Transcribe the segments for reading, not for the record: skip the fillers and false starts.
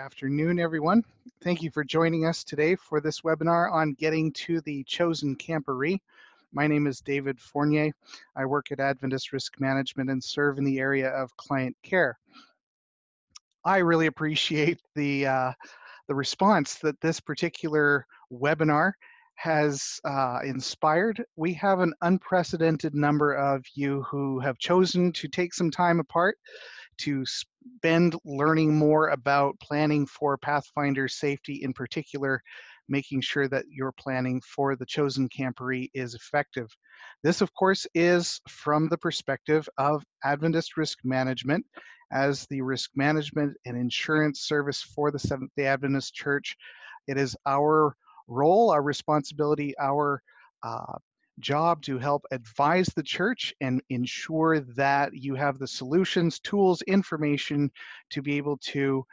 afternoon, everyone. Thank you for joining us today for this webinar on getting to the Chosen Camporee. My name is David Fournier. I work at Adventist Risk Management and serve in the area of client care. I really appreciate the response that this particular webinar has inspired. We have an unprecedented number of you who have chosen to take some time apart to spend learning more about planning for Pathfinder safety, in particular, making sure that your planning for the Chosen Camporee is effective. This, of course, is from the perspective of Adventist Risk Management. As the risk management and insurance service for the Seventh-day Adventist Church, it is our role, our responsibility, our job to help advise the church and ensure that you have the solutions, tools, information to be able to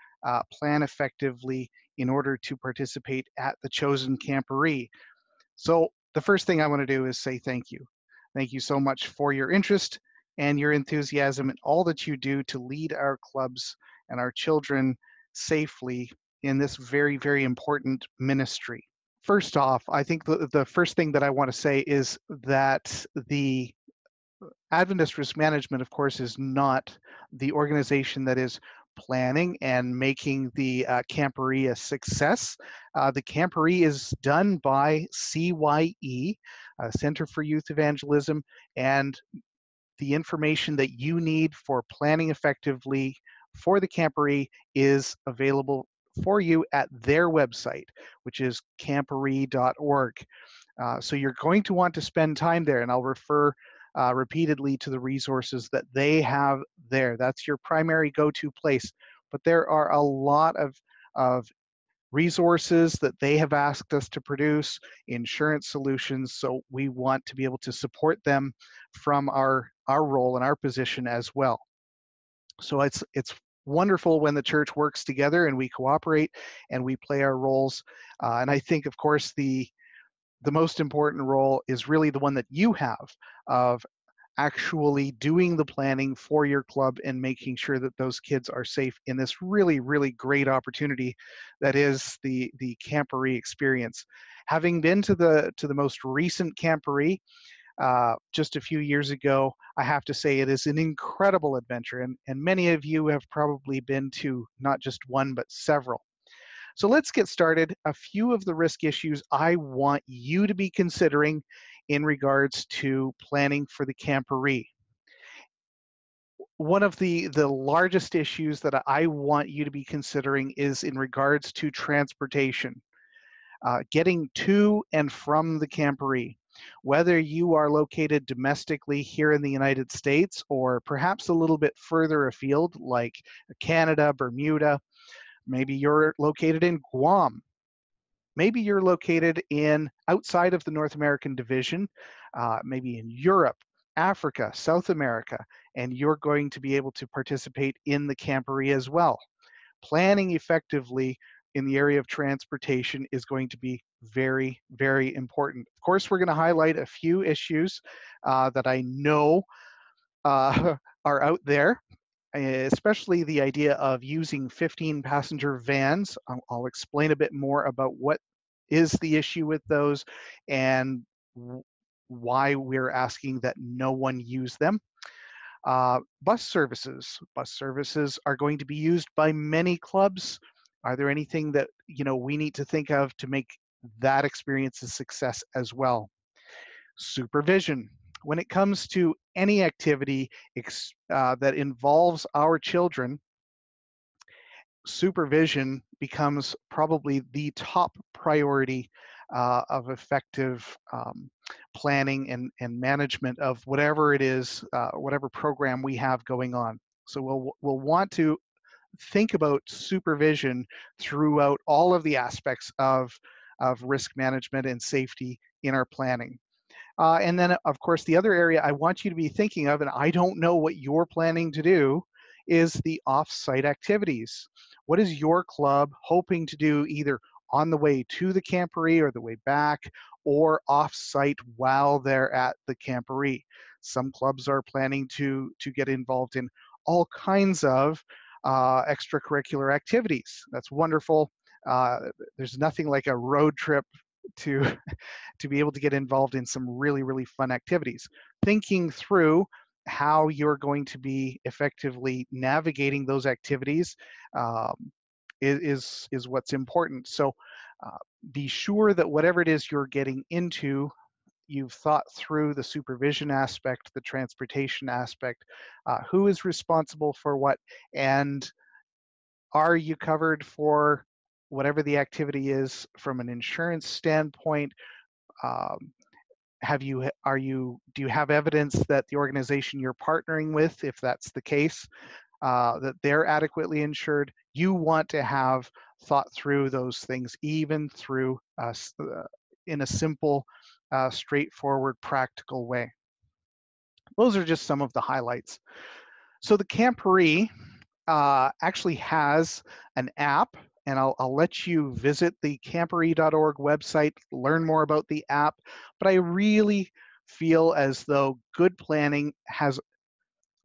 plan effectively in order to participate at the Chosen Camporee. So the first thing I want to do is say thank you. Thank you so much for your interest and your enthusiasm and all that you do to lead our clubs and our children safely in this very, very important ministry. First off, I think the first thing that I want to say is that the Adventist Risk Management, of course, is not the organization that is planning and making the Camporee a success. The Camporee is done by CYE, Center for Youth Evangelism, and the information that you need for planning effectively for the Camporee is available for you at their website, which is camporee.org. So you're going to want to spend time there, and I'll refer repeatedly to the resources that they have there. That's your primary go-to place. But there are a lot of resources that they have asked us to produce, insurance solutions, so we want to be able to support them from our role and our position as well. So it's wonderful when the church works together and we cooperate and we play our roles. And I think, of course, the most important role is really the one that you have of actually doing the planning for your club and making sure that those kids are safe in this really, really great opportunity that is the Camporee experience. Having been to the most recent Camporee just a few years ago, I have to say it is an incredible adventure, and many of you have probably been to not just one but several. So let's get started. A few of the risk issues I want you to be considering in regards to planning for the Camporee. One of the largest issues that I want you to be considering is in regards to transportation, getting to and from the Camporee. Whether you are located domestically here in the United States or perhaps a little bit further afield like Canada, Bermuda, maybe you're located in Guam. Maybe you're located outside of the North American division, maybe in Europe, Africa, South America, and you're going to be able to participate in the Camporee as well. Planning effectively in the area of transportation is going to be very, very important. Of course, we're going to highlight a few issues that I know are out there, especially the idea of using 15-passenger vans. I'll explain a bit more about what is the issue with those and why we're asking that no one use them. Bus services. Bus services are going to be used by many clubs. Are there anything that we need to think of to make that experience a success as well? Supervision. When it comes to any activity that involves our children, supervision becomes probably the top priority of effective planning and management of whatever it is, whatever program we have going on. So we'll want to think about supervision throughout all of the aspects of risk management and safety in our planning. And then, of course, the other area I want you to be thinking of, and I don't know what you're planning to do, is the off-site activities. What is your club hoping to do either on the way to the Camporee or the way back, or off-site while they're at the Camporee? Some clubs are planning to get involved in all kinds of extracurricular activities. That's wonderful. Uh, there's nothing like a road trip to to be able to get involved in some really, really fun activities. Thinking through how you're going to be effectively navigating those activities um, is what's important. So uh, be sure that whatever it is you're getting into, you've thought through the supervision aspect, the transportation aspect, who is responsible for what, and are you covered for whatever the activity is from an insurance standpoint? Um, do you have evidence that the organization you're partnering with, if that's the case, that they're adequately insured? You want to have thought through those things, even through in a simple, straightforward, practical way. Those are just some of the highlights. So the Camporee actually has an app, and I'll let you visit the camporee.org website, learn more about the app. But I really feel as though good planning has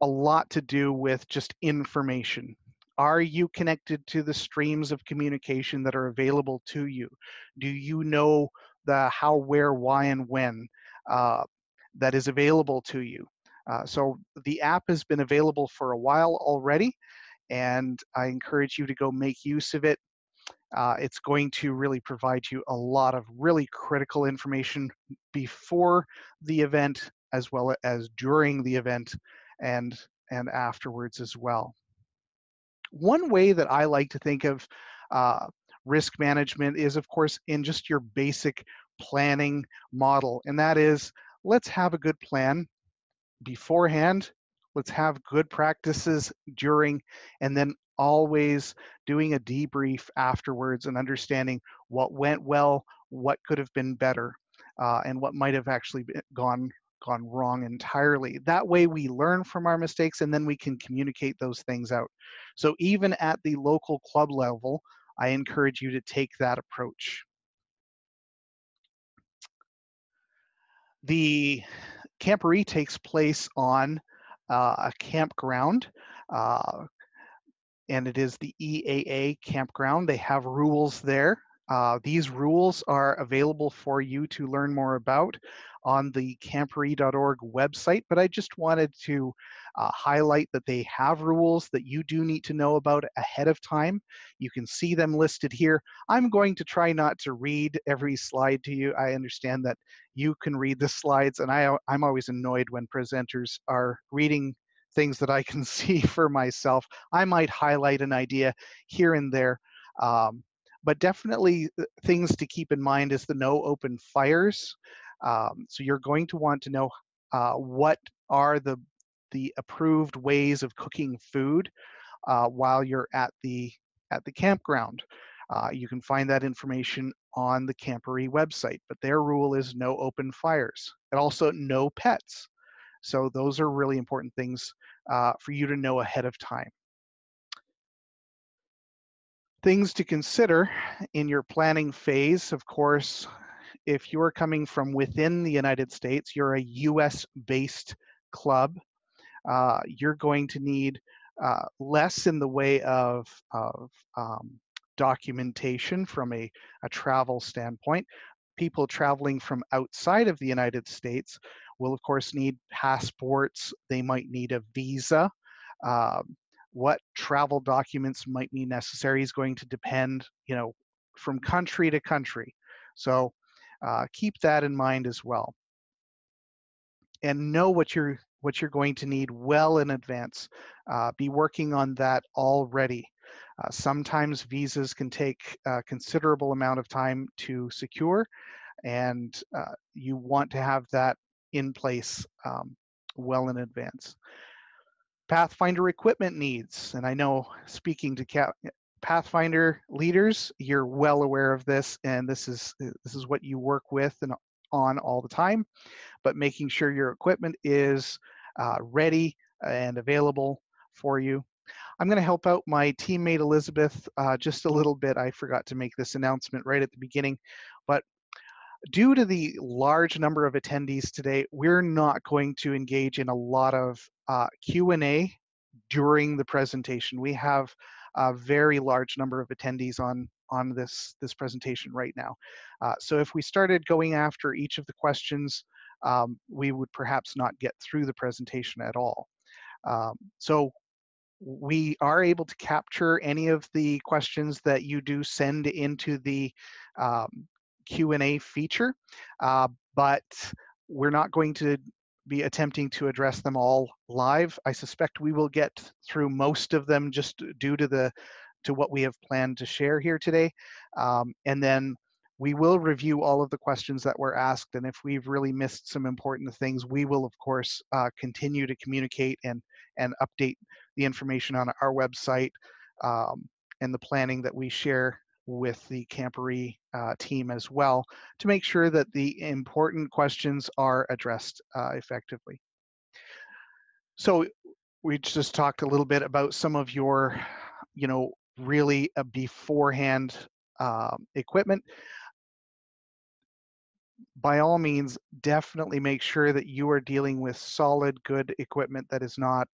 a lot to do with just information. Are you connected to the streams of communication that are available to you? Do you know the how, where, why, and when uh, that is available to you? So the app has been available for a while already, and I encourage you to go make use of it. It's going to really provide you a lot of really critical information before the event, as well as during the event, and afterwards as well. One way that I like to think of uh, risk management is, of course, in just your basic planning model, and that is, let's have a good plan beforehand. Let's have good practices during, and then always doing a debrief afterwards and understanding what went well, what could have been better, and what might have actually gone wrong entirely. That way we learn from our mistakes and then we can communicate those things out. So even at the local club level, I encourage you to take that approach. The Camporee takes place on a campground, uh, and it is the EAA campground. They have rules there. These rules are available for you to learn more about on the camporee.org website, but I just wanted to highlight that they have rules that you do need to know about ahead of time. You can see them listed here. I'm going to try not to read every slide to you. I understand that you can read the slides, and I'm always annoyed when presenters are reading things that I can see for myself. I might highlight an idea here and there, but definitely things to keep in mind is the no open fires. So you're going to want to know what are the approved ways of cooking food while you're at the campground. You can find that information on the Camporee website, but their rule is no open fires, and also no pets. So those are really important things for you to know ahead of time. Things to consider in your planning phase, of course, if you're coming from within the United States, you're a US-based club, you're going to need less in the way of documentation from a travel standpoint. People traveling from outside of the United States will, of course, need passports. They might need a visa. Um, what travel documents might be necessary is going to depend, from country to country. So keep that in mind as well, and know what you're going to need well in advance. Be working on that already. Sometimes visas can take a considerable amount of time to secure, and you want to have that in place well in advance. Pathfinder equipment needs, and I know, speaking to Pathfinder leaders, you're well aware of this, and this is what you work with and on all the time. But making sure your equipment is ready and available for you. I'm going to help out my teammate Elizabeth just a little bit. I forgot to make this announcement right at the beginning, but due to the large number of attendees today, we're not going to engage in a lot of Q&A during the presentation. We have a very large number of attendees on this presentation right now. So if we started going after each of the questions, we would perhaps not get through the presentation at all. So we are able to capture any of the questions that you do send into the Q&A feature, but we're not going to be attempting to address them all live. I suspect we will get through most of them just due to what we have planned to share here today. And then we will review all of the questions that were asked, and if we've really missed some important things, we will of course continue to communicate and update the information on our website, and the planning that we share with the Camporee team as well, to make sure that the important questions are addressed effectively. So we just talked a little bit about some of your, really beforehand equipment. By all means, definitely make sure that you are dealing with solid, good equipment that is not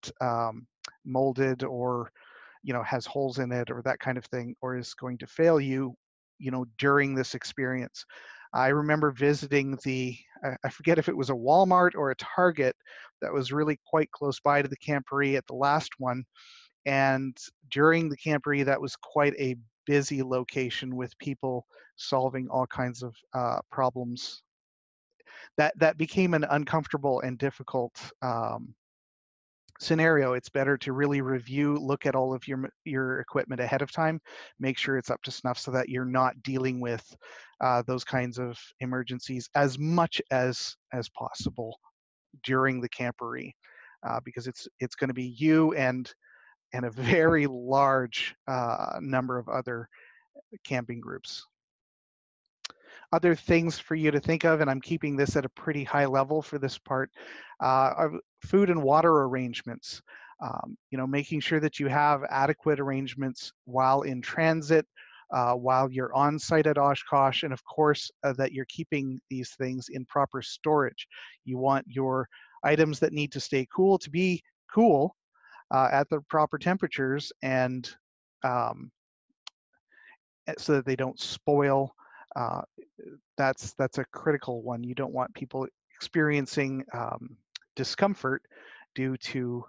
molded or has holes in it or that kind of thing, or is going to fail you, during this experience. I remember visiting I forget if it was a Walmart or a Target that was really quite close by to the Camporee at the last one. And during the Camporee, that was quite a busy location with people solving all kinds of problems. That became an uncomfortable and difficult scenario. It's better to really review, look at all of your equipment ahead of time, make sure it's up to snuff so that you're not dealing with those kinds of emergencies as much as possible during the Camporee, because it's going to be you and a very large number of other camping groups. Other things for you to think of, and I'm keeping this at a pretty high level for this part, are food and water arrangements. Making sure that you have adequate arrangements while in transit, while you're on site at Oshkosh, and of course that you're keeping these things in proper storage. You want your items that need to stay cool to be cool at the proper temperatures, and so that they don't spoil. Uh, that's a critical one. You don't want people experiencing discomfort due to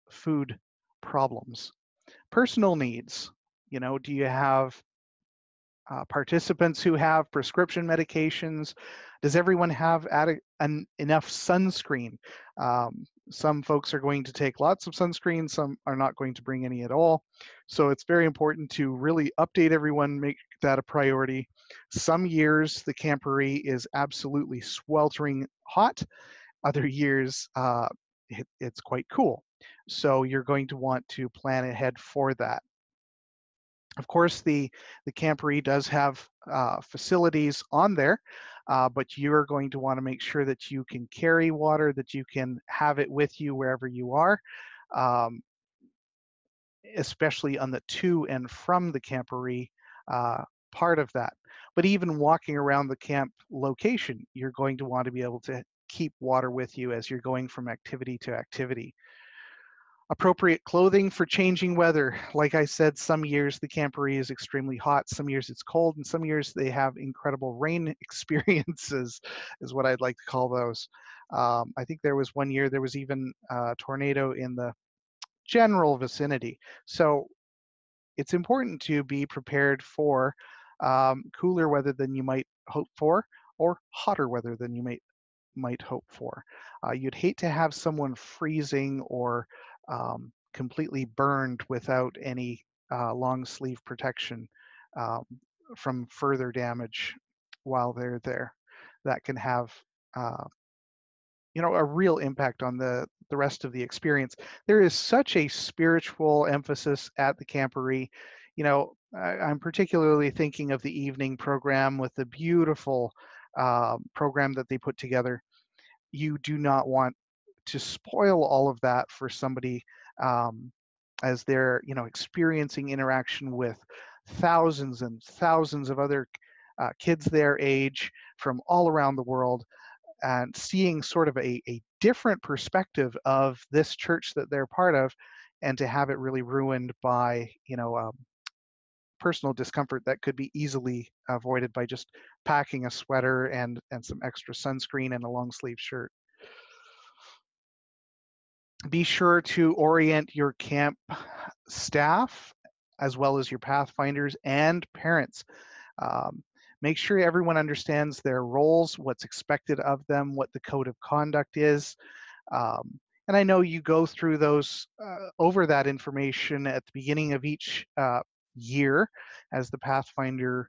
food problems. Personal needs. Do you have participants who have prescription medications? Does everyone have enough sunscreen? Some folks are going to take lots of sunscreen, some are not going to bring any at all. So it's very important to really update everyone, make that a priority. Some years the Camporee is absolutely sweltering hot. Other years it's quite cool. So you're going to want to plan ahead for that. Of course, the Camporee does have facilities on there, but you're going to want to make sure that you can carry water, that you can have it with you wherever you are, um, especially on the to and from the Camporee part of that. But even walking around the camp location, you're going to want to be able to keep water with you as you're going from activity to activity. Appropriate clothing for changing weather. Like I said, some years the Camporee is extremely hot, some years it's cold, and some years they have incredible rain experiences, is what I'd like to call those. I think there was one year there was even a tornado in the general vicinity. So it's important to be prepared for cooler weather than you might hope for, or hotter weather than you might hope for. You'd hate to have someone freezing or completely burned without any long sleeve protection um, from further damage while they're there. That can have a real impact on the rest of the experience. There is such a spiritual emphasis at the Camporee. I'm particularly thinking of the evening program with the beautiful program that they put together. You do not want to spoil all of that for somebody um, as they're experiencing interaction with thousands and thousands of other kids their age from all around the world, and seeing sort of a different perspective of this church that they're part of. and to have it really ruined by, personal discomfort that could be easily avoided by just packing a sweater and some extra sunscreen and a long sleeve shirt. Be sure to orient your camp staff as well as your pathfinders and parents. Um, Make sure everyone understands their roles, what's expected of them, what the code of conduct is. And I know you go through those over that information at the beginning of each year as the Pathfinder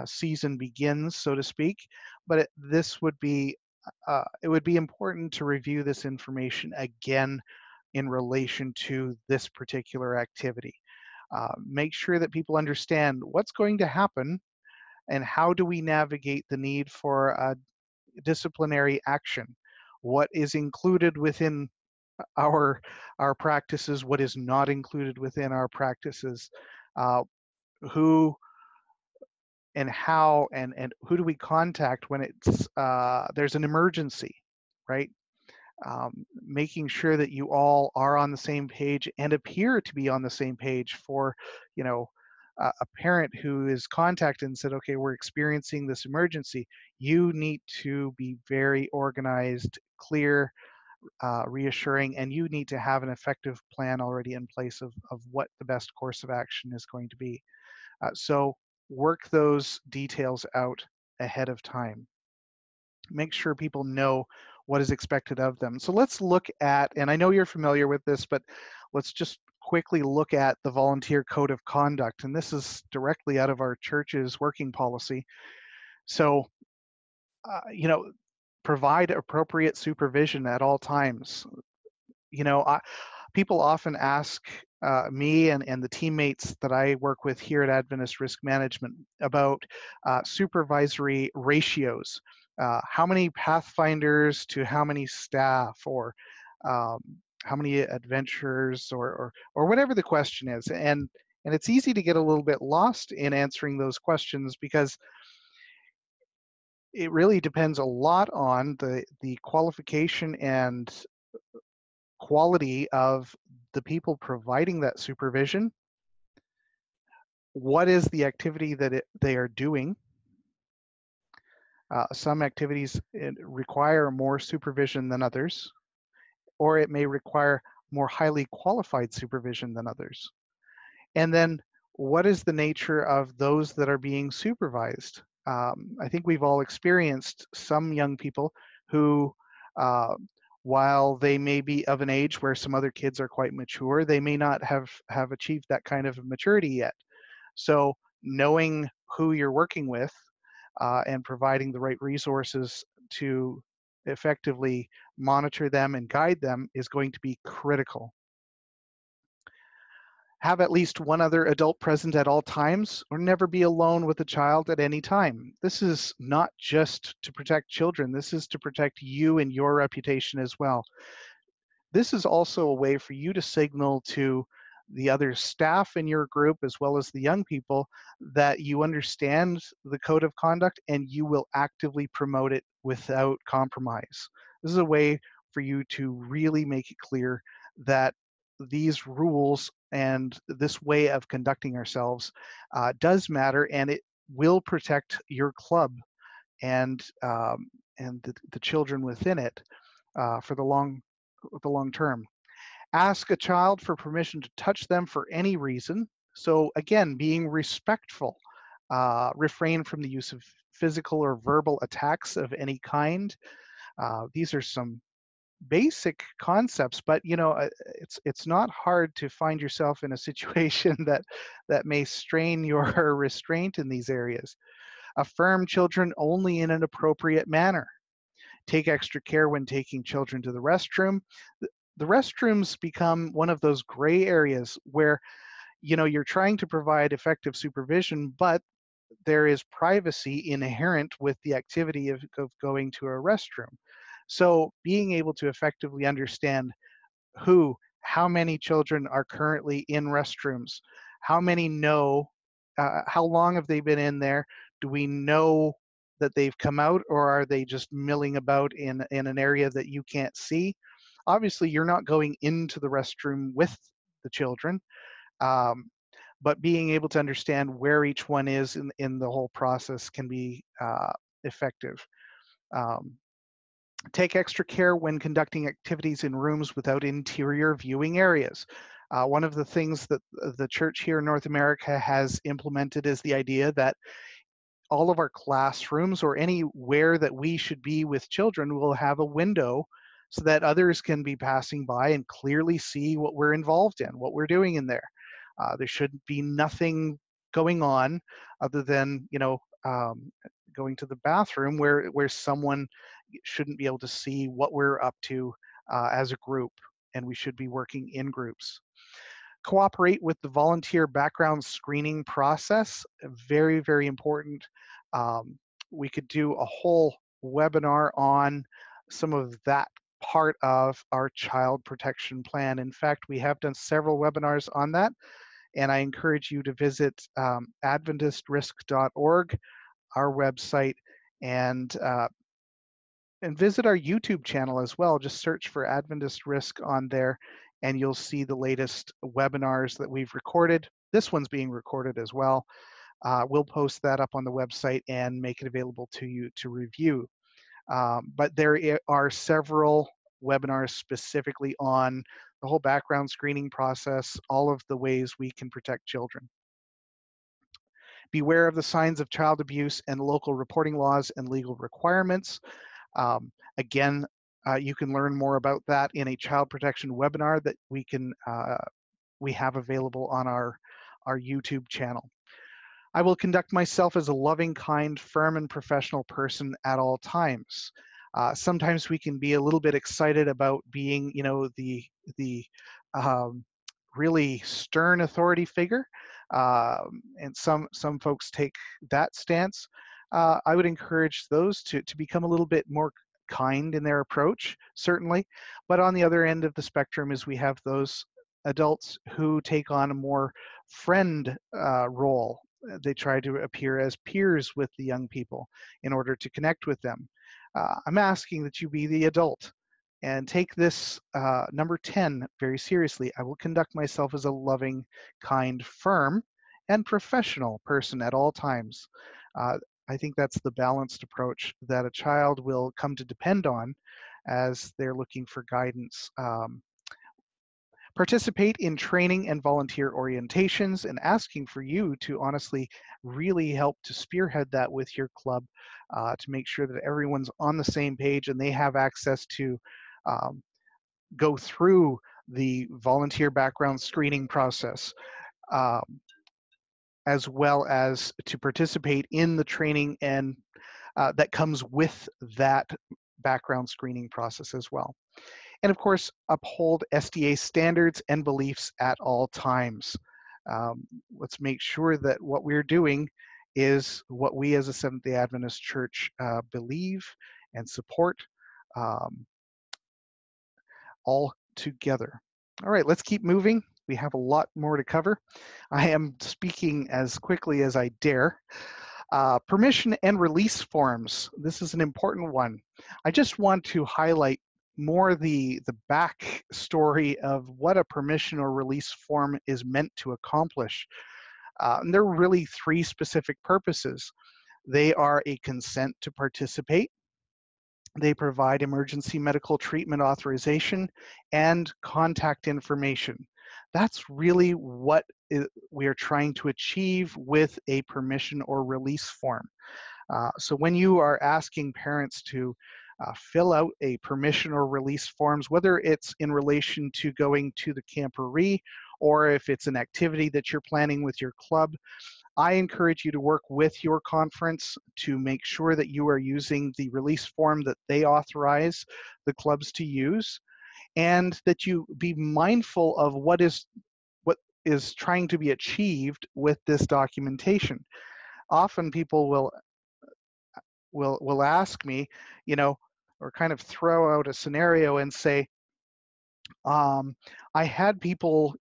season begins, so to speak. But this would be it would be important to review this information again in relation to this particular activity. Make sure that people understand what's going to happen and how do we navigate the need for disciplinary action. What is included within our our practices, what is not included within our practices, uh, who and how and who do we contact when it's there's an emergency, right? Making sure that you all are on the same page and appear to be on the same page for, you know, a parent who is contacted and said, okay, we're experiencing this emergency. You need to be very organized, clear, reassuring, and you need to have an effective plan already in place of what the best course of action is going to be. So work those details out ahead of time. Make sure people know what is expected of them. So let's look at, and I know you're familiar with this, but let's just quickly look at the volunteer code of conduct. And this is directly out of our church's working policy. So, you know, provide appropriate supervision at all times. You know, people often ask me and the teammates that I work with here at Adventist Risk Management about supervisory ratios. How many pathfinders to how many staff, or um, how many adventurers, or whatever the question is. And it's easy to get a little bit lost in answering those questions because it really depends a lot on the qualification and quality of the people providing that supervision. What is the activity that they are doing? Some activities require more supervision than others, or it may require more highly qualified supervision than others. And then what is the nature of those that are being supervised? I think we've all experienced some young people who, uh, while they may be of an age where some other kids are quite mature, they may not have achieved that kind of maturity yet. So knowing who you're working with and providing the right resources to effectively monitor them and guide them is going to be critical. Have at least one other adult present at all times, or never be alone with a child at any time. This is not just to protect children, this is to protect you and your reputation as well. This is also a way for you to signal to the other staff in your group, as well as the young people, that you understand the code of conduct and you will actively promote it without compromise. This is a way for you to really make it clear that these rules and this way of conducting ourselves does matter, and it will protect your club and the children within it for the long term. Ask a child for permission to touch them for any reason. So again, being respectful. Refrain from the use of physical or verbal attacks of any kind. These are some basic concepts, but you know, it's not hard to find yourself in a situation that may strain your restraint in these areas. Affirm children only in an appropriate manner. Take extra care when taking children to the restroom. The restrooms become one of those gray areas where, you know, you're trying to provide effective supervision, but there is privacy inherent with the activity of going to a restroom. So being able to effectively understand how many children are currently in restrooms, how many know, how long have they been in there? Do we know that they've come out, or are they just milling about in an area that you can't see? Obviously, you're not going into the restroom with the children, um, but being able to understand where each one is in the whole process can be effective. Um, Take extra care when conducting activities in rooms without interior viewing areas. One of the things that the church here in North America has implemented is the idea that all of our classrooms or anywhere that we should be with children will have a window so that others can be passing by and clearly see what we're involved in, what we're doing in there. There should be nothing going on other than, going to the bathroom where someone shouldn't be able to see what we're up to as a group, and we should be working in groups. Cooperate with the volunteer background screening process. Very, very important. Um, we could do a whole webinar on some of that part of our child protection plan. In fact, we have done several webinars on that, and I encourage you to visit adventistrisk.org, our website, and visit our YouTube channel as well. Just search for Adventist Risk on there, and you'll see the latest webinars that we've recorded. This one's being recorded as well. We'll post that up on the website and make it available to you to review. But there are several webinars specifically on the whole background screening process, all of the ways we can protect children. Beware of the signs of child abuse and local reporting laws and legal requirements. Again, you can learn more about that in a child protection webinar that we have available on our YouTube channel. I will conduct myself as a loving, kind, firm, and professional person at all times. Sometimes we can be a little bit excited about being, the really stern authority figure, and some folks take that stance. I would encourage those to become a little bit more kind in their approach, certainly. But on the other end of the spectrum is we have those adults who take on a more friend role. They try to appear as peers with the young people in order to connect with them. I'm asking that you be the adult and take this number 10 very seriously. I will conduct myself as a loving, kind, firm, and professional person at all times. I think that's the balanced approach that a child will come to depend on as they're looking for guidance. Participate in training and volunteer orientations, and asking for you to honestly really help to spearhead that with your club to make sure that everyone's on the same page and they have access to go through the volunteer background screening process, as well as to participate in the training and that comes with that background screening process as well. And of course, uphold SDA standards and beliefs at all times. Let's make sure that what we're doing is what we as a Seventh-day Adventist Church believe and support all together. All right, let's keep moving. We have a lot more to cover. I am speaking as quickly as I dare. Permission and release forms. This is an important one. I just want to highlight more the back story of what a permission or release form is meant to accomplish. And there are really three specific purposes. They are a consent to participate, they provide emergency medical treatment authorization, and contact information. That's really what we are trying to achieve with a permission or release form. So when you are asking parents to fill out a permission or release forms, whether it's in relation to going to the Camporee or if it's an activity that you're planning with your club, I encourage you to work with your conference to make sure that you are using the release form that they authorize the clubs to use, and that you be mindful of what is trying to be achieved with this documentation. Often people will ask me, or kind of throw out a scenario and say, I had people,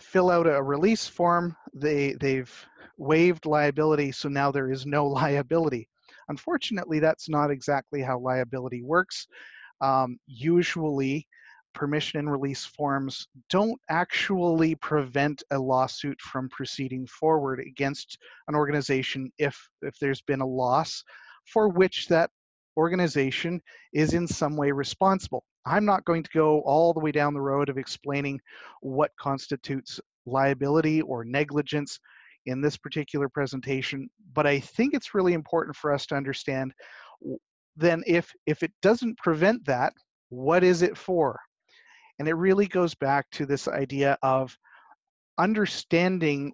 fill out a release form. They've waived liability, so now there is no liability. Unfortunately, that's not exactly how liability works. Usually, permission and release forms don't actually prevent a lawsuit from proceeding forward against an organization if there's been a loss for which that organization is in some way responsible. I'm not going to go all the way down the road of explaining what constitutes liability or negligence in this particular presentation, but I think it's really important for us to understand then if it doesn't prevent that, what is it for? And it really goes back to this idea of understanding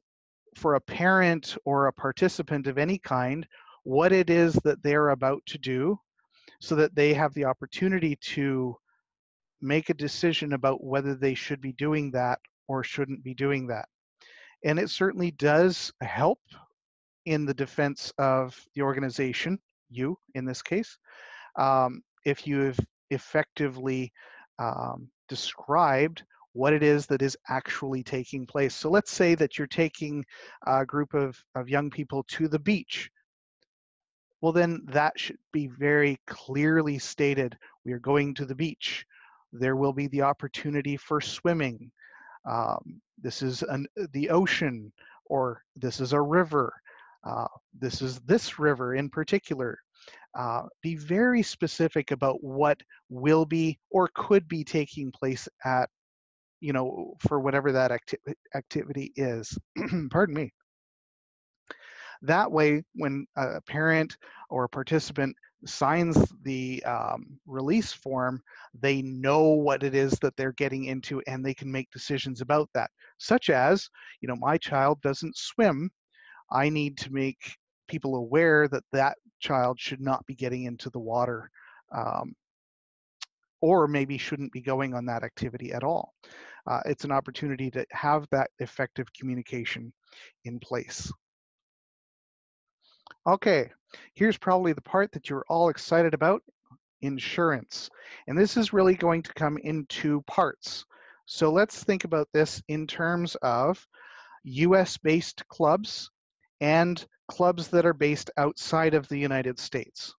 for a parent or a participant of any kind what it is that they're about to do so that they have the opportunity to make a decision about whether they should be doing that or shouldn't be doing that. And it certainly does help in the defense of the organization, you in this case, if you have effectively described what it is that is actually taking place. So let's say that you're taking a group of young people to the beach. Well, then that should be very clearly stated. We are going to the beach. There will be the opportunity for swimming. This is the ocean, or this is a river. This is this river in particular. Be very specific about what will be or could be taking place at, for whatever that activity is. Pardon me. That way, when a parent or a participant signs the release form, they know what it is that they're getting into and they can make decisions about that, such as, my child doesn't swim. I need to make people aware that that child should not be getting into the water, or maybe shouldn't be going on that activity at all. It's an opportunity to have that effective communication in place. Okay, here's probably the part that you're all excited about: insurance. And this is really going to come in two parts. So let's think about this in terms of US-based clubs and clubs that are based outside of the United States.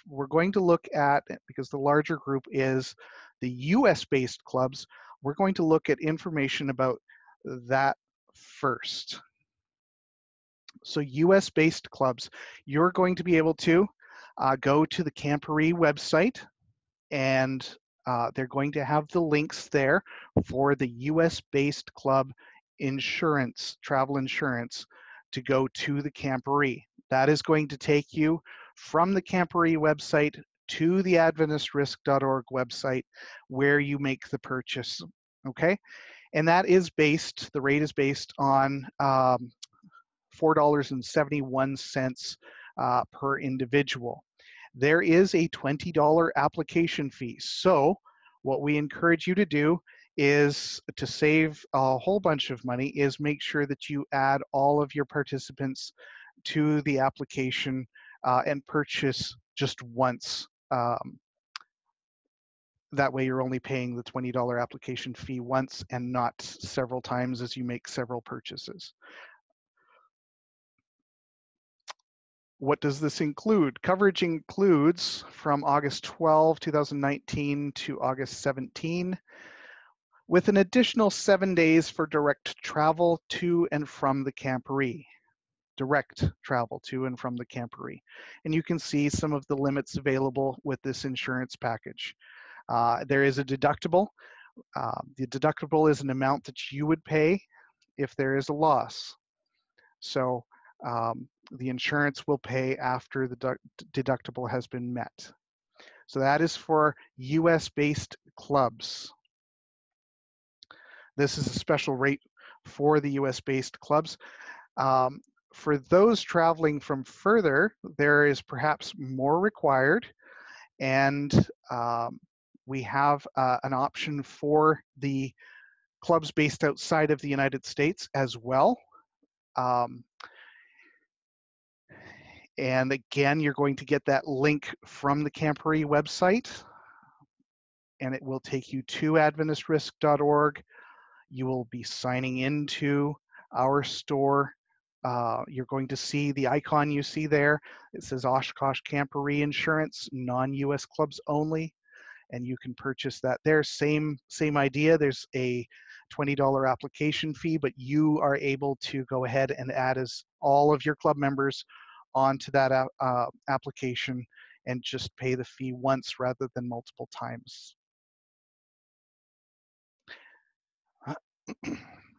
We're going to look at, because the larger group is the US-based clubs, we're going to look at information about that first. So US-based clubs, you're going to be able to go to the Camporee website, and they're going to have the links there for the US-based club insurance, travel insurance, to go to the Camporee. That is going to take you from the Camporee website to the AdventistRisk.org website where you make the purchase, okay? And that is based, the rate is based on $4.71 per individual. There is a $20 application fee. So what we encourage you to do is, to save a whole bunch of money, is make sure that you add all of your participants to the application and purchase just once. That way you're only paying the $20 application fee once and not several times as you make several purchases. What does this include? Coverage includes from August 12, 2019 to August 17, with an additional 7 days for direct travel to and from the Camporee. Direct travel to and from the Camporee. And you can see some of the limits available with this insurance package. There is a deductible. The deductible is an amount that you would pay if there is a loss. So the insurance will pay after the deductible has been met. So that is for US-based clubs. This is a special rate for the US-based clubs. For those traveling from further, there is perhaps more required, and we have an option for the clubs based outside of the United States as well. And again, you're going to get that link from the Camporee website, and it will take you to AdventistRisk.org. You will be signing into our store. You're going to see the icon you see there. It says Oshkosh Camporee Insurance, non-US clubs only. and you can purchase that there. Same idea. There's a $20 application fee, but you are able to go ahead and add as all of your club members onto that application and just pay the fee once rather than multiple times.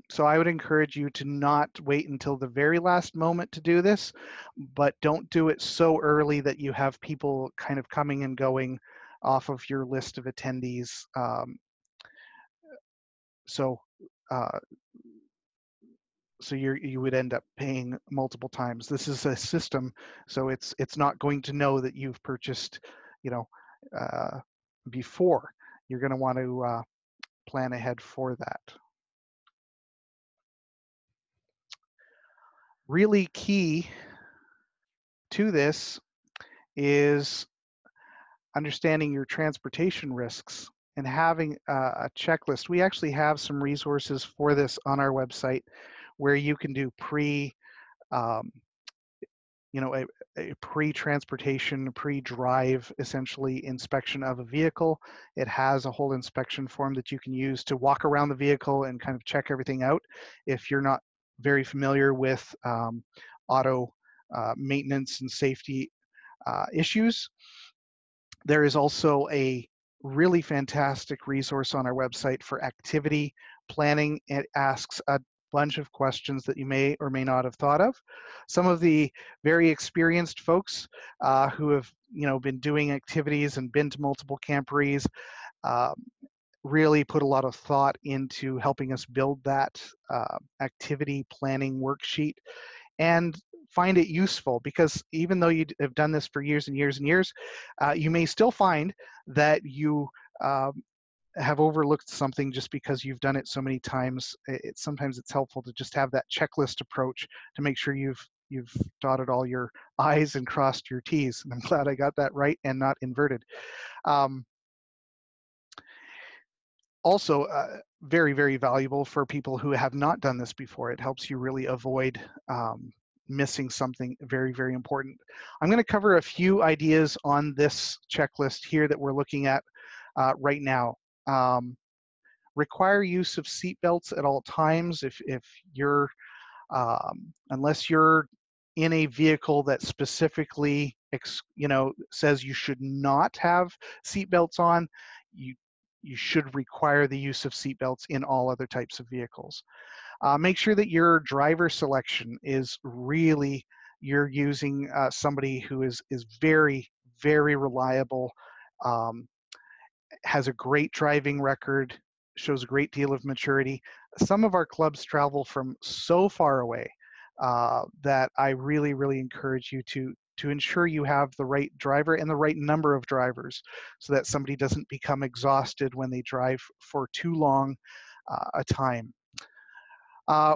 So I would encourage you to not wait until the very last moment to do this, but don't do it so early that you have people kind of coming and going off of your list of attendees. So you would end up paying multiple times. This is a system, so it's not going to know that you've purchased, before. You're going to want to plan ahead for that. Really key to this is understanding your transportation risks and having a checklist. We actually have some resources for this on our website where you can do a pre-transportation, pre-drive, essentially, inspection of a vehicle. It has a whole inspection form that you can use to walk around the vehicle and kind of check everything out. If you're not very familiar with auto maintenance and safety issues, there is also a really fantastic resource on our website for activity planning. It asks a bunch of questions that you may or may not have thought of. Some of the very experienced folks who have been doing activities and been to multiple camporees really put a lot of thought into helping us build that activity planning worksheet and find it useful, because even though you have done this for years and years and years, you may still find that you have overlooked something just because you've done it so many times. Sometimes it's helpful to just have that checklist approach to make sure you've dotted all your I's and crossed your T's. And I'm glad I got that right and not inverted. Also, very, very valuable for people who have not done this before. It helps you really avoid missing something very, very important. I'm going to cover a few ideas on this checklist here that we're looking at right now. Require use of seatbelts at all times. If you're, unless you're in a vehicle that specifically, says you should not have seatbelts on, you should require the use of seatbelts in all other types of vehicles. Make sure that your driver selection is really, you're using somebody who is very, very reliable, has a great driving record, shows a great deal of maturity. Some of our clubs travel from so far away that I really, really encourage you to ensure you have the right driver and the right number of drivers so that somebody doesn't become exhausted when they drive for too long a time.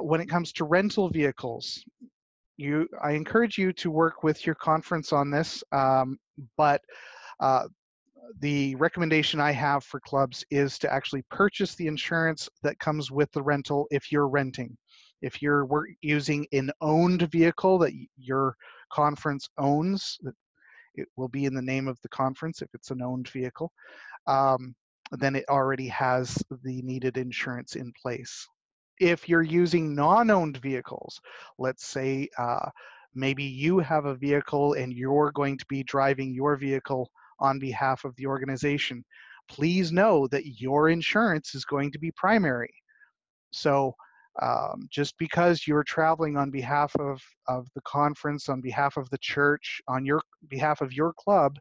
When it comes to rental vehicles, I encourage you to work with your conference on this, but the recommendation I have for clubs is to actually purchase the insurance that comes with the rental if you're renting. If you're using an owned vehicle that your conference owns, it will be in the name of the conference if it's an owned vehicle, then it already has the needed insurance in place. If you're using non-owned vehicles, let's say maybe you have a vehicle and you're going to be driving your vehicle on behalf of the organization, please know that your insurance is going to be primary. So just because you're traveling on behalf of the conference, on behalf of the church, on your behalf of your club,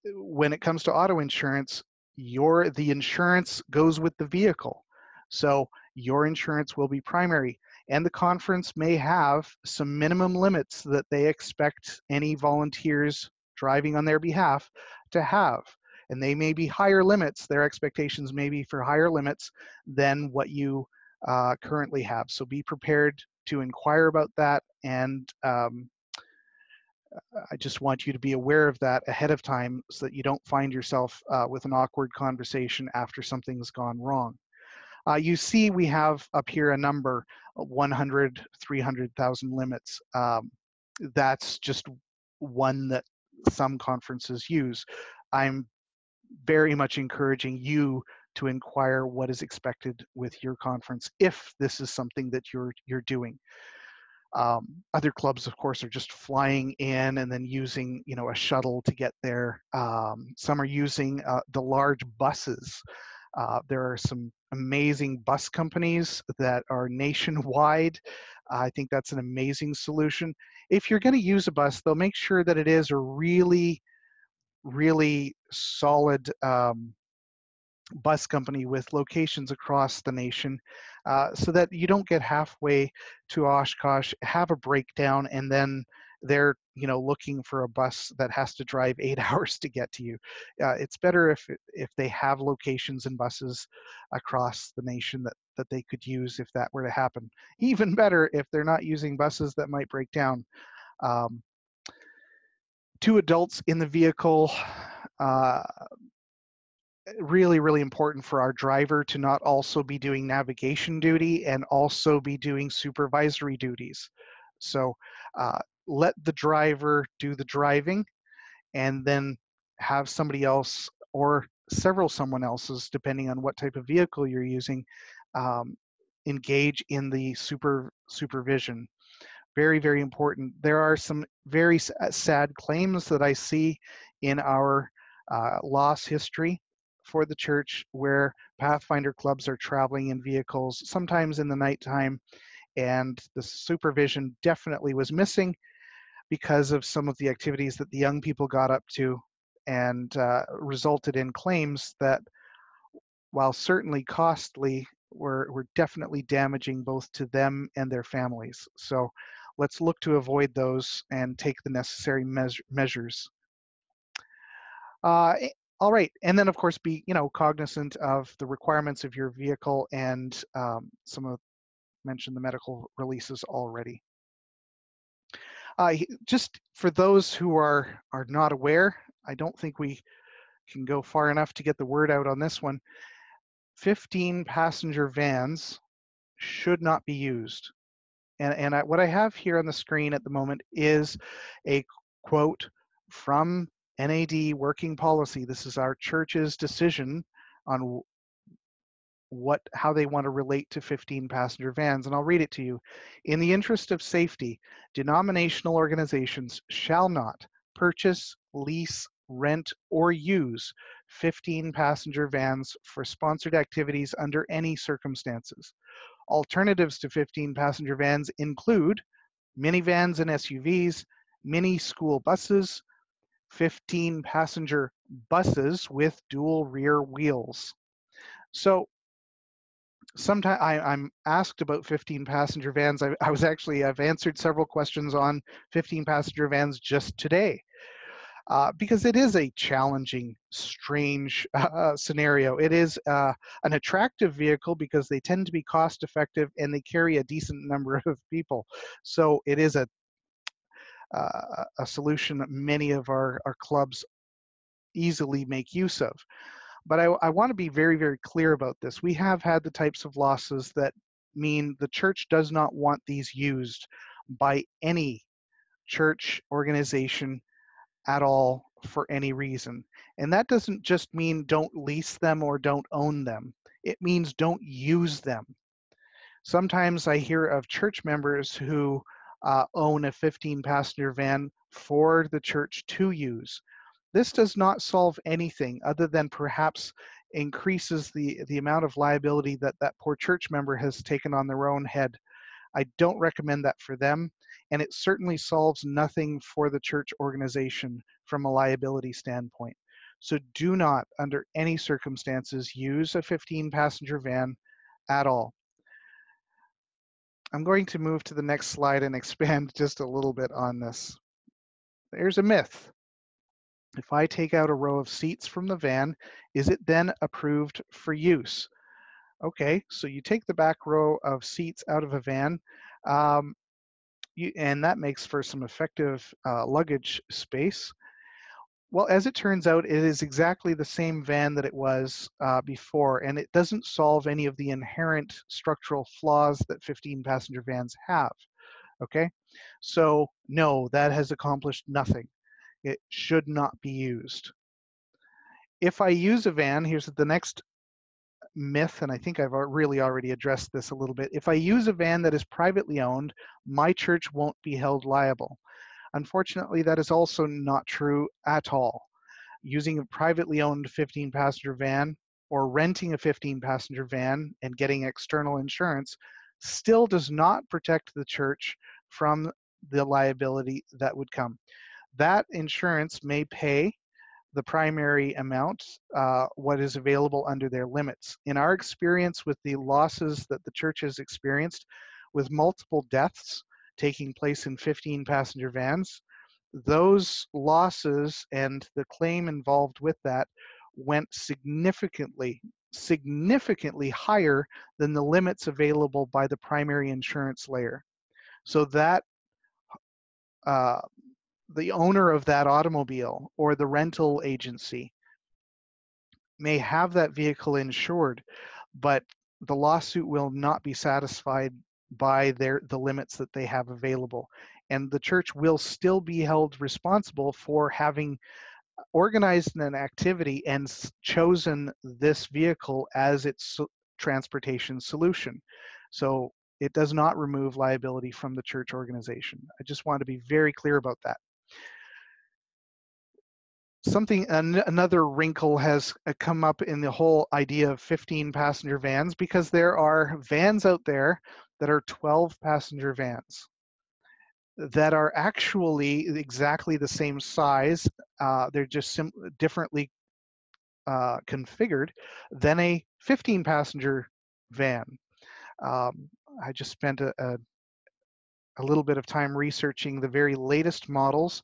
when it comes to auto insurance, the insurance goes with the vehicle. So your insurance will be primary. And the conference may have some minimum limits that they expect any volunteers driving on their behalf to have. And they may be higher limits. Their expectations may be for higher limits than what you currently have. So be prepared to inquire about that, and I just want you to be aware of that ahead of time so that you don't find yourself with an awkward conversation after something's gone wrong. You see we have up here a number, 100, 300,000 limits. That's just one that some conferences use. I'm very much encouraging you to inquire what is expected with your conference if this is something that you're doing. Other clubs, of course, are just flying in and then using, a shuttle to get there. Some are using the large buses. There are some amazing bus companies that are nationwide. I think that's an amazing solution. If you're going to use a bus, though, make sure that it is a really, really solid bus company with locations across the nation, so that you don't get halfway to Oshkosh, have a breakdown, and then they're looking for a bus that has to drive 8 hours to get to you. It's better if they have locations and buses across the nation that they could use if that were to happen. Even better if they're not using buses that might break down. Um, 2 adults in the vehicle. Uh, Really, really important for our driver to not also be doing navigation duty and also be doing supervisory duties. So let the driver do the driving, and then have somebody else or someone else's, depending on what type of vehicle you're using, um, engage in the supervision. Very, very important. There are some very sad claims that I see in our loss history for the church, where Pathfinder clubs are traveling in vehicles, sometimes in the nighttime, and the supervision definitely was missing because of some of the activities that the young people got up to, and resulted in claims that, while certainly costly, were definitely damaging both to them and their families. So let's look to avoid those and take the necessary measures. All right, and then of course be cognizant of the requirements of your vehicle, and some of mentioned the medical releases already. Just for those who are not aware, I don't think we can go far enough to get the word out on this one. 15 passenger vans should not be used. And what I have here on the screen at the moment is a quote from NAD working policy. This is our church's decision on how they want to relate to 15 passenger vans, and I'll read it to you. In the interest of safety, denominational organizations shall not purchase, lease, rent, or use 15 passenger vans for sponsored activities under any circumstances. Alternatives to 15 passenger vans include minivans and SUVs, mini school buses, 15 passenger buses with dual rear wheels. So sometimes I'm asked about 15 passenger vans. I've answered several questions on 15 passenger vans just today. Because it is a challenging, strange scenario. It is an attractive vehicle because they tend to be cost effective and they carry a decent number of people. So it is a solution that many of our clubs easily make use of. But I want to be very, very clear about this. We have had the types of losses that mean the church does not want these used by any church organization at all for any reason. And that doesn't just mean don't lease them or don't own them. It means don't use them. Sometimes I hear of church members who own a 15 passenger van for the church to use. This does not solve anything other than perhaps increases the amount of liability that poor church member has taken on their own head. I don't recommend that for them, and it certainly solves nothing for the church organization from a liability standpoint. So do not, under any circumstances, use a 15 passenger van at all. I'm going to move to the next slide and expand just a little bit on this. There's a myth. If I take out a row of seats from the van, is it then approved for use? Okay, so you take the back row of seats out of a van, and that makes for some effective luggage space. Well, as it turns out, it is exactly the same van that it was before, and it doesn't solve any of the inherent structural flaws that 15 passenger vans have. Okay, so no, that has accomplished nothing. It should not be used. If I use a van, here's the next myth, and I think I've really already addressed this a little bit. If I use a van that is privately owned, my church won't be held liable. Unfortunately, that is also not true at all. Using a privately owned 15-passenger van or renting a 15-passenger van and getting external insurance still does not protect the church from the liability that would come. That insurance may pay the primary amount, what is available under their limits. In our experience with the losses that the church has experienced with multiple deaths taking place in 15-passenger vans, those losses and the claim involved with that went significantly higher than the limits available by the primary insurance layer. So that uh, the owner of that automobile or the rental agency may have that vehicle insured, but the lawsuit will not be satisfied by the limits that they have available. And the church will still be held responsible for having organized an activity and chosen this vehicle as its transportation solution. So it does not remove liability from the church organization. I just want to be very clear about that. Another wrinkle has come up in the whole idea of 15-passenger vans, because there are vans out there that are 12-passenger vans that are actually exactly the same size. They're just differently configured than a 15-passenger van. I just spent a little bit of time researching the very latest models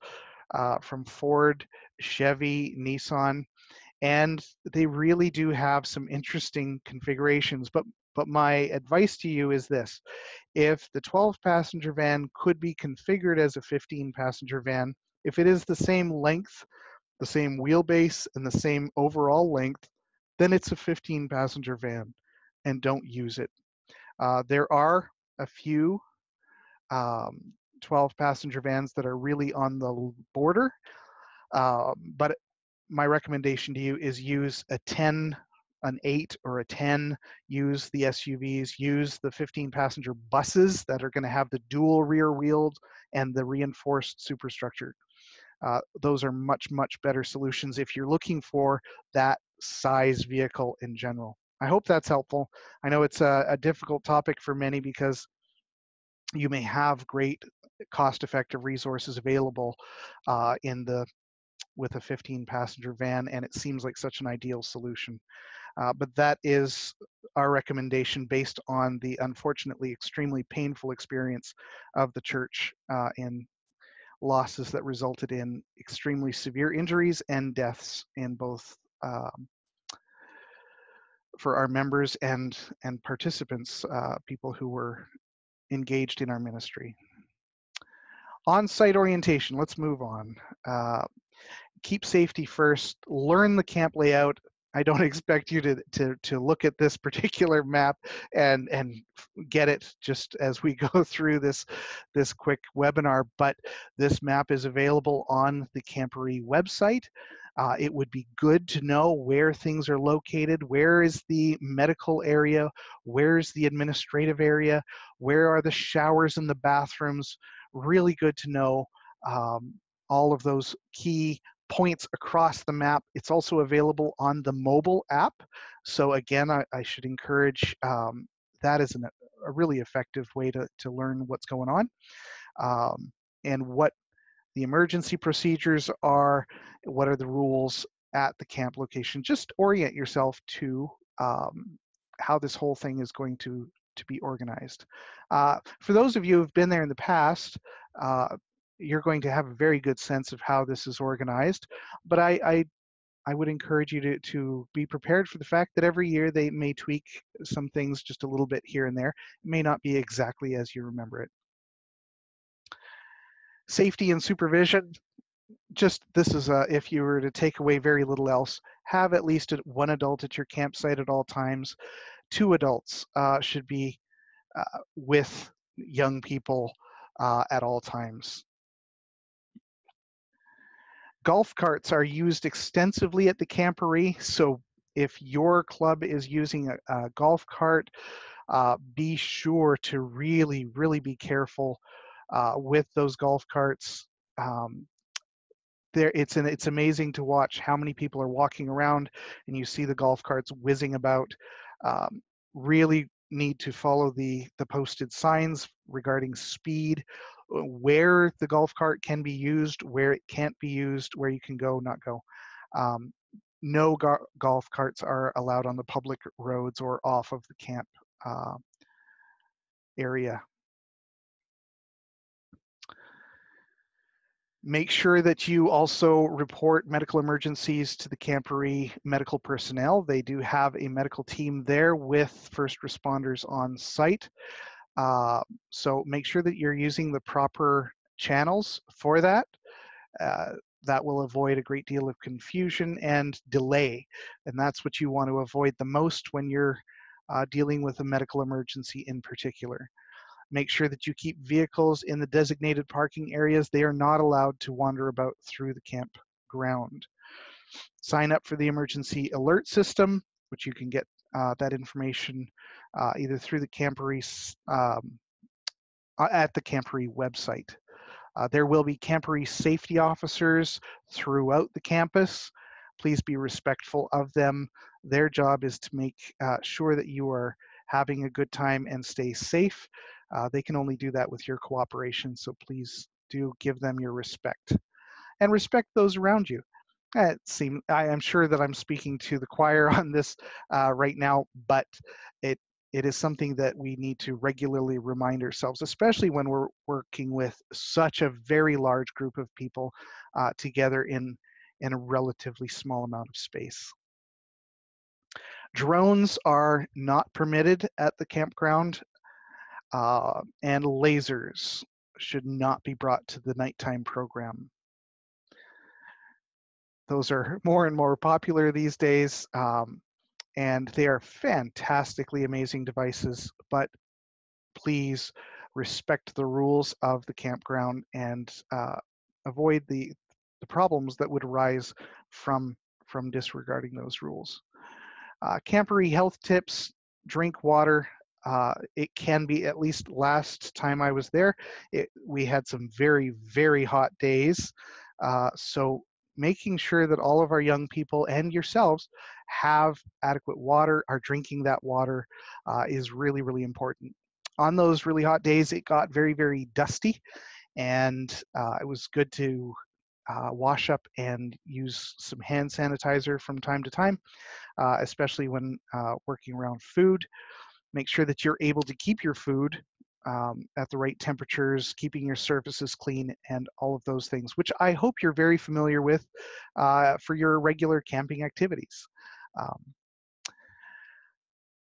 from Ford, Chevy, Nissan, and they really do have some interesting configurations. But my advice to you is this: if the 12-passenger van could be configured as a 15-passenger van, if it is the same length, the same wheelbase, and the same overall length, then it's a 15-passenger van, and don't use it. There are a few 12-passenger vans that are really on the border, but my recommendation to you is use a 10, an 8, or a 10. Use the SUVs, use the 15-passenger buses that are going to have the dual rear wheels and the reinforced superstructure. Those are much, much better solutions if you're looking for that size vehicle in general. I hope that's helpful. I know it's a difficult topic for many because you may have great cost-effective resources available with a 15-passenger van, and it seems like such an ideal solution. But that is our recommendation based on the unfortunately extremely painful experience of the church in losses that resulted in extremely severe injuries and deaths in both for our members and participants, people who were engaged in our ministry. On-site orientation, let's move on. Keep safety first, learn the camp layout. I don't expect you to look at this particular map and get it just as we go through this quick webinar, but this map is available on the Camporee website. It would be good to know where things are located. Where is the medical area? Where's the administrative area? Where are the showers and the bathrooms? Really good to know all of those key points across the map. It's also available on the mobile app. So again, I should encourage that is a really effective way to learn what's going on and what the emergency procedures are, what are the rules at the camp location. Just orient yourself to how this whole thing is going to be organized. For those of you who've been there in the past, you're going to have a very good sense of how this is organized, but I would encourage you to be prepared for the fact that every year they may tweak some things just a little bit here and there. It may not be exactly as you remember it. Safety and supervision, just this is if you were to take away very little else, have at least one adult at your campsite at all times. 2 adults should be with young people at all times. Golf carts are used extensively at the Camporee, so if your club is using a golf cart, be sure to really, really be careful with those golf carts. Um, it's amazing to watch how many people are walking around and you see the golf carts whizzing about. Um, really need to follow the posted signs regarding speed, where the golf cart can be used, where it can't be used, where you can go, not go. Um, no golf carts are allowed on the public roads or off of the camp uh, area. Make sure that you also report medical emergencies to the Camporee medical personnel. They do have a medical team there with first responders on site. Uh, so make sure that you're using the proper channels for that. Uh, that will avoid a great deal of confusion and delay. And that's what you want to avoid the most when you're dealing with a medical emergency in particular. Make sure that you keep vehicles in the designated parking areas. They are not allowed to wander about through the campground. Sign up for the emergency alert system, which you can get that information either through the Camporee at the Camporee website. There will be Camporee safety officers throughout the campus. Please be respectful of them. Their job is to make sure that you are having a good time and stay safe. They can only do that with your cooperation, so please do give them your respect and respect those around you. I am sure that I'm speaking to the choir on this right now, but it it is something that we need to regularly remind ourselves, especially when we're working with such a very large group of people together in a relatively small amount of space. Drones are not permitted at the campground, and lasers should not be brought to the nighttime program. Those are more and more popular these days, and they are fantastically amazing devices, but please respect the rules of the campground and avoid the problems that would arise from disregarding those rules. Camporee health tips: drink water. It can be, at least last time I was there, we had some very, very hot days. So making sure that all of our young people and yourselves have adequate water, are drinking that water, is really, really important. On those really hot days, it got very, very dusty, and it was good to wash up and use some hand sanitizer from time to time, especially when working around food. Make sure that you're able to keep your food at the right temperatures, keeping your surfaces clean, and all of those things, which I hope you're very familiar with for your regular camping activities. Um,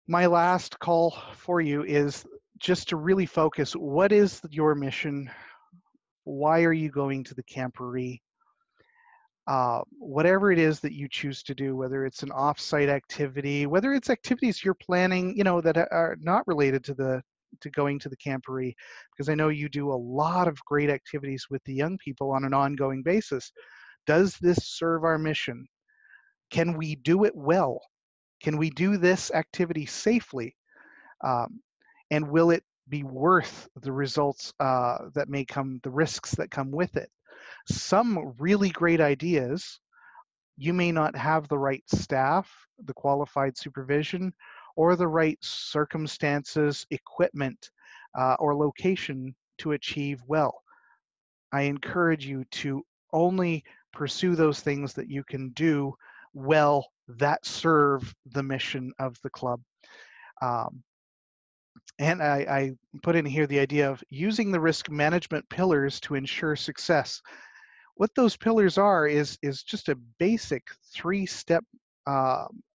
my last call for you is just to really focus. What is your mission? Why are you going to the Camporee? Whatever it is that you choose to do, whether it's an off-site activity, whether it's activities you're planning, that are not related to going to the Camporee, because I know you do a lot of great activities with the young people on an ongoing basis. Does this serve our mission? Can we do it well? Can we do this activity safely? Um, and will it be worth the results that may come, the risks that come with it? Some really great ideas, you may not have the right staff, the qualified supervision, or the right circumstances, equipment, or location to achieve well. I encourage you to only pursue those things that you can do well that serve the mission of the club. Um, and I put in here the idea of using the risk management pillars to ensure success. What those pillars are is just a basic 3-step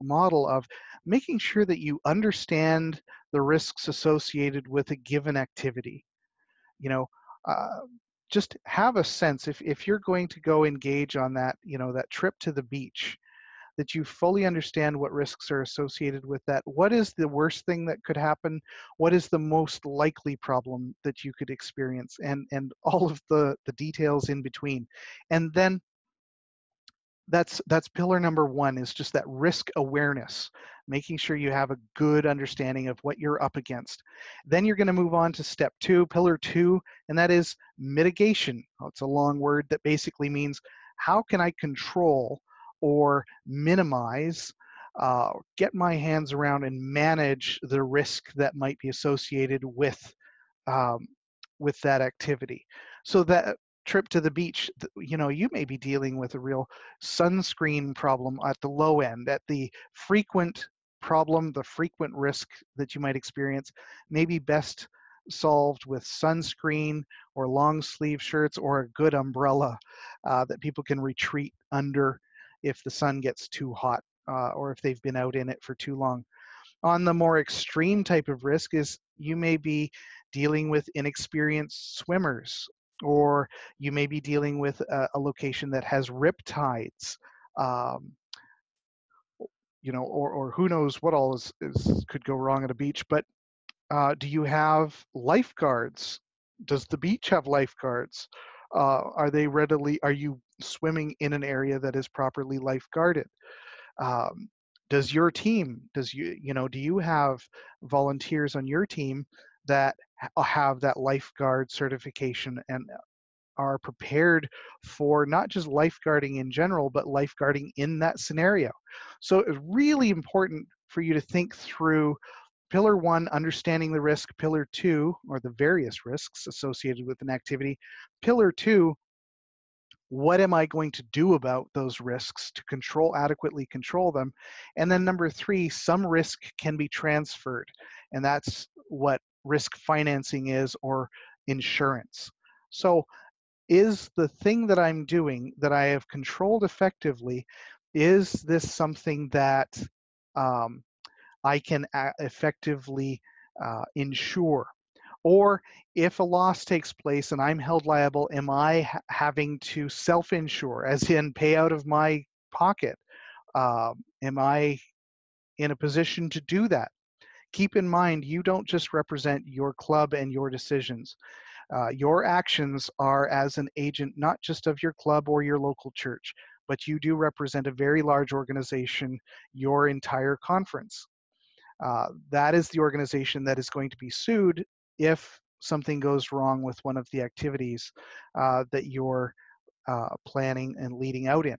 model of making sure that you understand the risks associated with a given activity. You know, uh, just have a sense, if you're going to go engage on that, that trip to the beach, that you fully understand what risks are associated with that. What is the worst thing that could happen? What is the most likely problem that you could experience? And all of the details in between. And then That's pillar number one, is just that risk awareness, making sure you have a good understanding of what you're up against. Then you're going to move on to step two, pillar two, and that is mitigation. Oh, it's a long word that basically means how can I control or minimize, get my hands around and manage the risk that might be associated um, with that activity. So that trip to the beach, you may be dealing with a real sunscreen problem at the low end. At the frequent problem, the frequent risk that you might experience may be best solved with sunscreen or long sleeve shirts or a good umbrella that people can retreat under if the sun gets too hot, or if they've been out in it for too long. On the more extreme type of risk is you may be dealing with inexperienced swimmers, or you may be dealing with a location that has rip tides, um, or who knows what all could go wrong at a beach. But do you have lifeguards? Does the beach have lifeguards? Are you swimming in an area that is properly lifeguarded? um, does your team, do you have volunteers on your team that have that lifeguard certification and are prepared for not just lifeguarding in general, but lifeguarding in that scenario? So it's really important for you to think through pillar one, understanding the risk; pillar two, or the various risks associated with an activity; pillar two, what am I going to do about those risks to adequately control them? And then number three, some risk can be transferred. And that's what risk financing is, or insurance. So is the thing that I'm doing that I have controlled effectively, is this something that um, I can effectively insure? Or if a loss takes place and I'm held liable, am I having to self-insure, as in pay out of my pocket? Am I in a position to do that? Keep in mind, you don't just represent your club and your decisions. Your actions are as an agent, not just of your club or your local church, but you do represent a very large organization, your entire conference. That is the organization that is going to be sued if something goes wrong with one of the activities that you're planning and leading out in.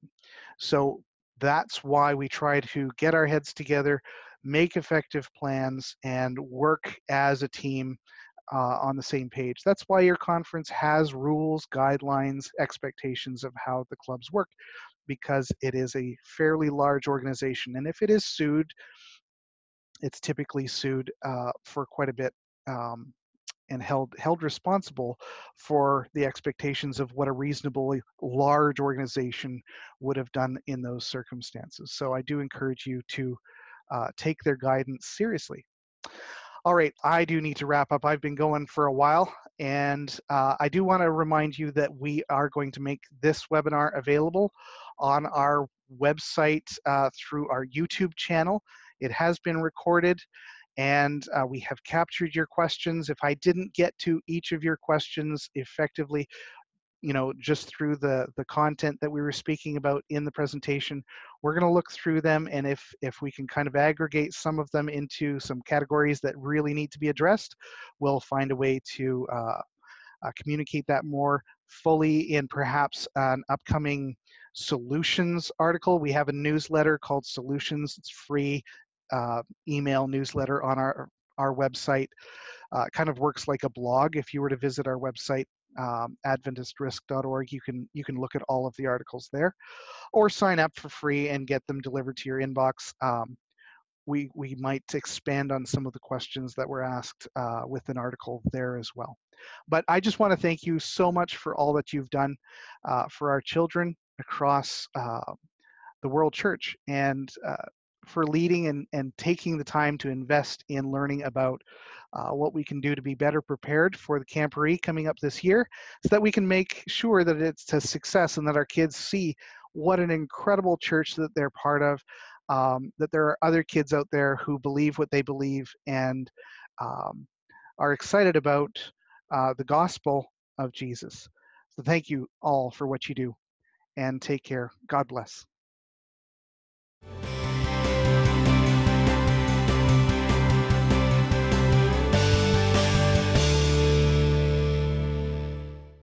So that's why we try to get our heads together, make effective plans, and work as a team on the same page. That's why your conference has rules, guidelines, expectations of how the clubs work, because it is a fairly large organization. And if it is sued, it's typically sued for quite a bit, and held responsible for the expectations of what a reasonably large organization would have done in those circumstances. So I do encourage you to take their guidance seriously. All right, I do need to wrap up. I've been going for a while, and I do want to remind you that we are going to make this webinar available on our website through our YouTube channel. It has been recorded, and we have captured your questions. If I didn't get to each of your questions effectively, just through the content that we were speaking about in the presentation, we're going to look through them, and if we can kind of aggregate some of them into some categories that really need to be addressed, we'll find a way to communicate that more fully in perhaps an upcoming solutions article. We have a newsletter called Solutions. It's free email newsletter on our website. It kind of works like a blog. If you were to visit our website, adventistrisk.org, you can look at all of the articles there, or sign up for free and get them delivered to your inbox. We might expand on some of the questions that were asked with an article there as well. But I just want to thank you so much for all that you've done for our children across the World Church, and for leading and taking the time to invest in learning about what we can do to be better prepared for the Camporee coming up this year, so that we can make sure that it's a success and that our kids see what an incredible church that they're part of, that there are other kids out there who believe what they believe and are excited about the gospel of Jesus. So thank you all for what you do, and take care. God bless.